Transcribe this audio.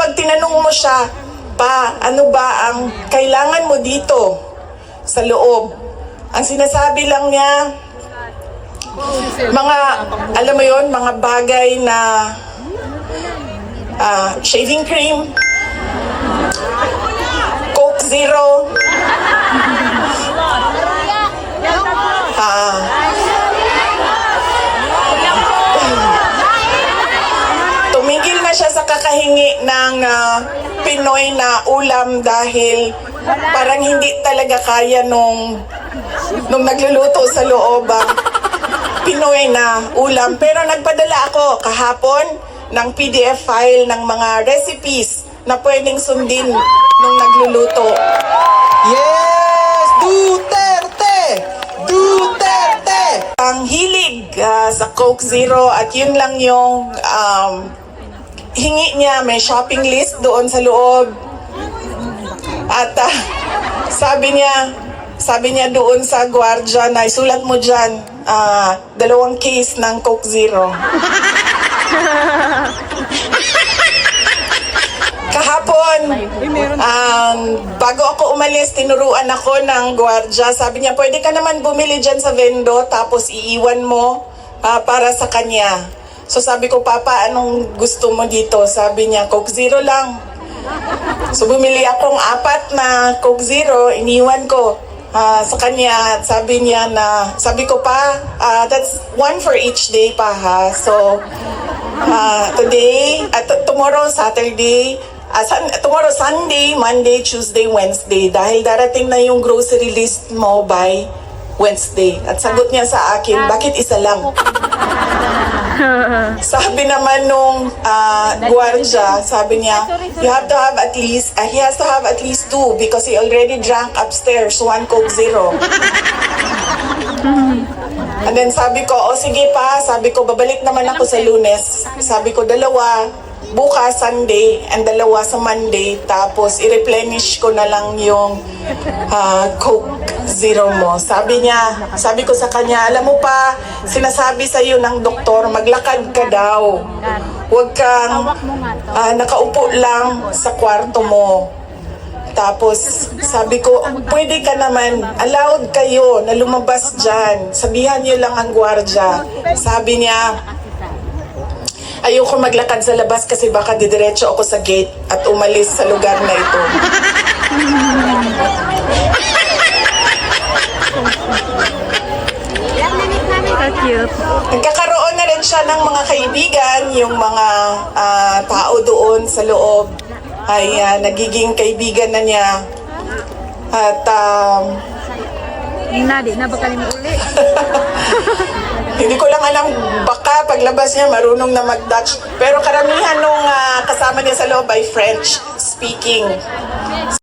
pag tinanong mo siya, pa, ano ba ang kailangan mo dito sa loob? Ang sinasabi lang niya, mga, alam mo yon, mga bagay na shaving cream, Coke Zero, tumigil na siya sa kakahingi ng Pinoy na ulam dahil parang hindi talaga kaya nung nagluluto sa loob Pinoy na ulam. Pero nagpadala ako kahapon ng PDF file ng mga recipes na pwedeng sundin nung nagluluto. Yes! Duterte! Duterte! Ang hilig sa Coke Zero at yun lang yung hingi niya. May shopping list doon sa loob. At sabi niya doon sa gwardiya na isulat mo dyan, 2 case ng Coke Zero. Kahapon, bago ako umalis, tinuruan ako ng gwardiya. Sabi niya, pwede ka naman bumili dyan sa vendo tapos iiwan mo para sa kanya. So sabi ko, Papa, anong gusto mo dito? Sabi niya, Coke Zero lang. So bumili akong 4 na Coke Zero, iniwan ko sa kanya. Sabi ko pa, that's 1 for each day pa ha. So today, tomorrow Saturday, tomorrow Sunday, Monday, Tuesday, Wednesday. Dahil darating na yung grocery list mo by Wednesday. At sagot niya sa akin, bakit isa lang? Sabi naman nung gwardiya, sabi niya, you have to have at least, he has to have at least 2 because he already drank upstairs 1 Coke Zero. And then sabi ko, sige pa, sabi ko, babalik naman ako sa Lunes. Sabi ko, 2 bukas Sunday and 2 sa Monday, tapos i-replenish ko na lang yung Coke Zero mo. Sabi ko sa kanya, alam mo pa, sinasabi sa iyo ng doktor, maglakad ka daw. Huwag kang nakaupo lang sa kwarto mo. Tapos sabi ko, pwede ka naman, allowed kayo na lumabas dyan. Sabihan niyo lang ang gwardiya. Sabi niya, ayoko maglakad sa labas kasi baka didiretso ako sa gate at umalis sa lugar na ito. So cute. Nagkakaroon na rin siya ng mga kaibigan, yung mga tao doon sa loob ay nagiging kaibigan na niya. At Di na ba kalimu uli? hindi ko lang alam, baka paglabas niya marunong na mag-Dutch. Pero karamihan nung kasama niya sa loob ay French speaking.